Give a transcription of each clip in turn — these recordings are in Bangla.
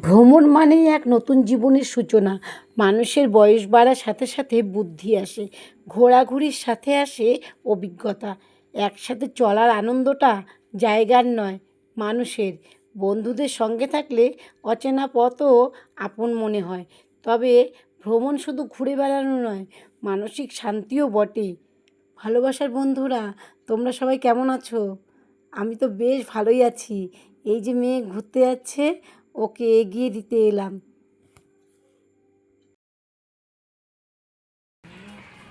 ভ্রমণ মানেই এক নতুন জীবনের সূচনা। মানুষের বয়স বাড়ার সাথে সাথে বুদ্ধি আসে, ঘোরাঘুরির সাথে আসে অভিজ্ঞতা। একসাথে চলার আনন্দটা জায়গার নয়, মানুষের। বন্ধুদের সঙ্গে থাকলে অচেনা পথও আপন মনে হয়। তবে ভ্রমণ শুধু ঘুরে বেড়ানো নয়, মানসিক শান্তিও বটে। ভালোবাসার বন্ধুরা, তোমরা সবাই কেমন আছো? আমি তো বেশ ভালোই আছি। এই যে মেয়ে ঘুরতে যাচ্ছে, ওকে এগিয়ে দিতে এলাম।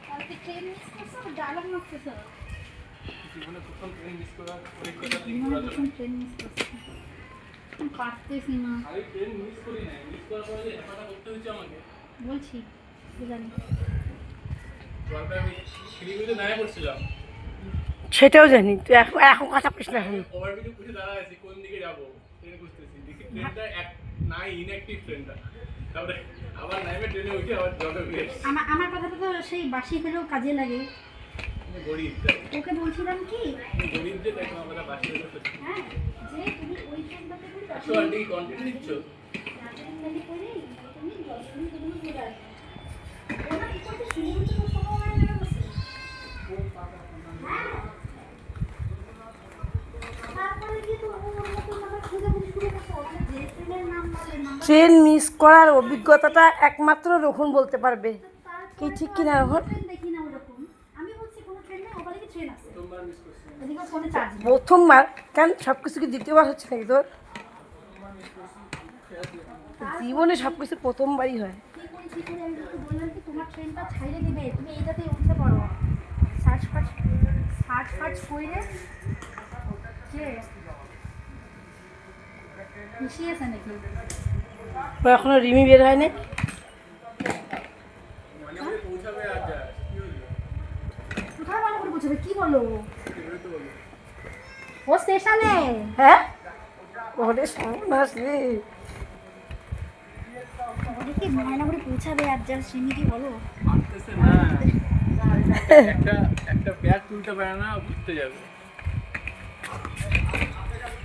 কালকে ট্রেন মিস করছো, ডায়লগ মারতেছো। জীবনে প্রথম ট্রেন মিস করার অভিজ্ঞতা থেকে জীবনে প্রথম ট্রেন মিস করছি, আমি পারতেছি না। আমি ট্রেন মিস করি না, মিস করার পরে যে হেফাটা করতে হচ্ছে আমাকে বলছি জানি দরকার। আমি শিলিগুড়িতে দাঁড়িয়ে পড়ছিলাম, সেটাও জানি, তুই এখন এখন কথা কইস না এখন। ওভারব্রিজে বসে দাঁড়ায় আছি কোন দিকে যাবো, ট্রেন খুঁজতেছি, দেখি ট্রেনটা নাই, ইনঅ্যাক্টিভ ট্রেনটা। তারপরে আবার নাইমে ট্রেনে উঠে আবার জবে ফিরে এসেছি। আমার কথাটা তো সেই বাসি হলেও কাজে লাগে। আমি গরিব, তাই ওকে বলছিলাম কি, আমি গরিব যে তাই তোমার কথা বাসি হয়ে গেছে। হ্যাঁ, যে তুমি ওই ট্রেনটাতে করে একশো আন্টি কন্টেন্ট দিচ্ছ, রাজধানী করে তুমি 10 মিনিট তুমি ঘুরে আসবে। ওটা কি করতে শিলিগুড়িতে তো সময় লেগে গেছে। হ্যাঁ, তারপরে কি তো ওর মতো আমার খোঁজাখুঁজি শুরু করছো, মানে যে ট্রেনের নাম বলে নাম্বার। ট্রেন মিস করার অভিজ্ঞতাটা একমাত্র রোহন বলতে পারবে। কি ঠিক কিনা রোহন? ট্রেন দেখি না ওরকম। আমি বলছি কোনো ট্রেন নেই, ওখানে কি ট্রেন আছে? প্রথমবার মিস করছি। এদিকে ফোনে চার্জ নেই। প্রথমবার? কেন, সব কিছু কি দ্বিতীয়বার হচ্ছে নাকি তোর? জীবনে সব কিছু প্রথমবারই হয়। কি করে আমি তোকে বললাম কি তোমার ট্রেনটা ছাইড়ে দিবে, তুমি এইটাতেই উঠতে পারো। সার্চ ফার্চ করে যে মিশিয়েছে নাকি? ও এখনো রিমি বের হয়নি। মানে করে পৌঁছাবে আর যা কি হলো, কোথায় ভালো করে বোঝাবে, কি বলো? এগুলো তো বলো। ও স্টেশনে। হ্যাঁ, ওরে সর্বনাশ রে। বলে কি ময়নাগুড়ি পৌঁছাবে আর যা সিমি, কি বলো? পারতেছে না, একটা একটা ব্যাগ তুলতে পারে না, ঘুরতে যাবে।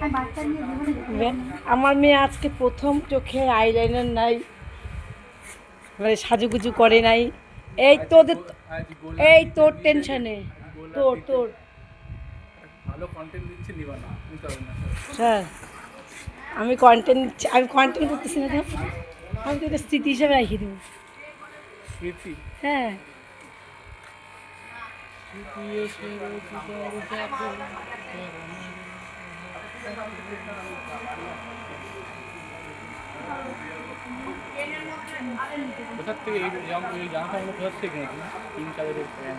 আমি বাচ্চা নিয়ে জীবনে ঘুরতে যাই না। আমার মেয়ে আজকে প্রথম চোখে আইলাইনার নাই, মানে সাজুগুজু করে নাই। এই তোদের, আজ গোলা এই তোর টেনশনে, তোর ভালো কন্টেন্ট দিচ্ছে, নিবা না, নিতে হবে না। স্যার, আমি কন্টেন্ট করতেছি না তো, আমি তো এটা স্মৃতি হিসাবে রেখে দেবো। স্মৃতি, হ্যাঁ, কোথার থেকে এই জামা কাপড় কোথার থেকে কিনেছি? 3 কালারের প্যান্ট।